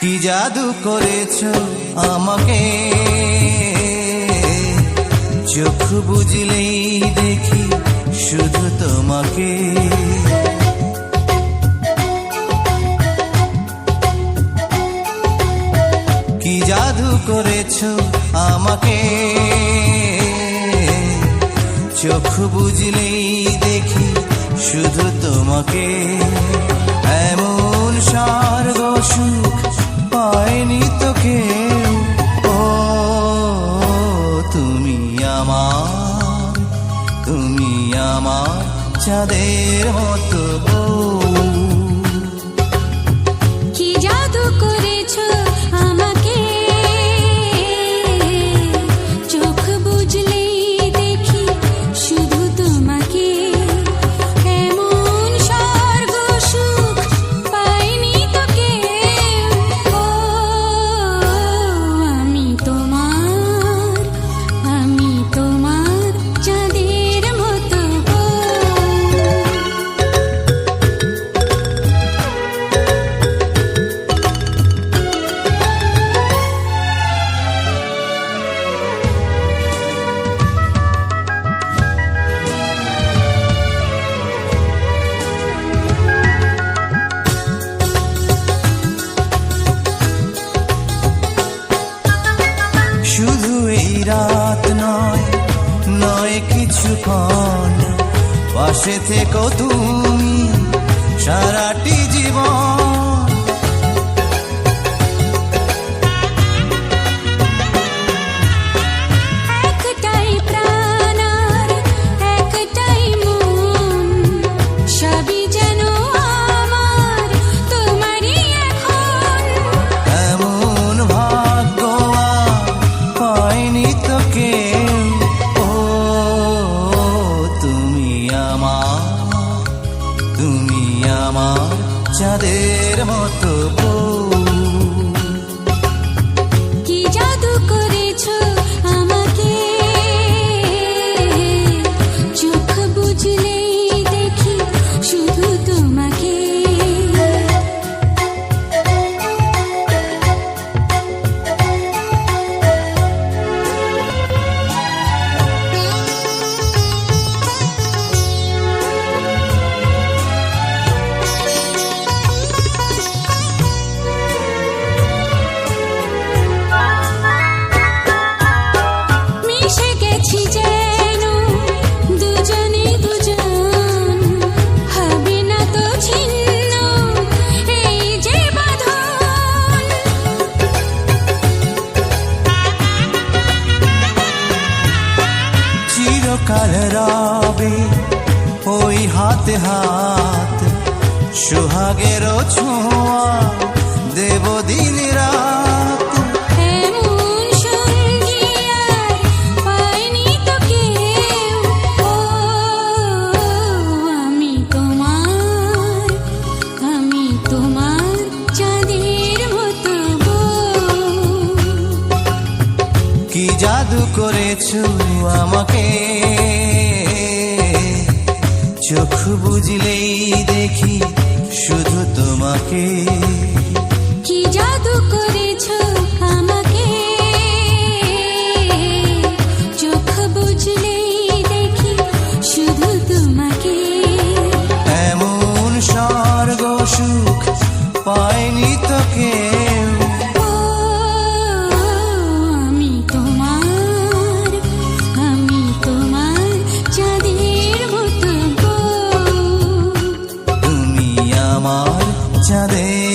কি জাদু করেছো আমাকে, চোখ বুঝলেই দেখি শুধু তোমাকে। কি জাদু করেছো আমাকে, চোখ বুঝলেই দেখি শুধু তোমাকে। এমন স্বর্গ সুখ পায়নি তো কেউ, ও তুমি আমার চাঁদের মতো। কি জাদু করেছো আমাকে, চোখ বুঝলেই দেখি শুধু তোমাকে। এমন স্বর্গ সুখ পাইনি তো কেউ, ও আমি তোমার চাঁদের মতো। শুধু এই রাত নয় কিছুক্ষণ, পাশে থেকো তুমি সারাটি জীবন। একটাই প্রাণ আর একটাই মন, সবই যেন আমার তোমারই এখন। এমন ভাগ্য আর পায়নি তো কেউ, ও তুমি আমার চাঁদের মতো। কি জাদু করেছো আমাকে, চোখ বুঝলেই দেখি শুধু তোমাকে। মিশে গেছি যেন দুজনে দুজন, হবে না তো ছিন্ন এই যে বাঁধন। চিরকাল রবে ওই হাতে হাত, সোহাগেরও ছোঁয়া দেব দিন রাত। এমন সঙ্গী আর পাইনি তো কেউ, ও আমি তোমার চাঁদের মতো। কি জাদু করেছো আমাকে, চোখ বুঝলেই দেখি শুধু তোমাকে। কি জাদু করেছো আমাকে, চোখ বুঝলেই দেখি শুধু তোমাকে। এমন স্বর্গ সুখ পায়নি তো কেউ, ও আমি তোমার চাঁদের মতো। তুমি আমার চাঁদের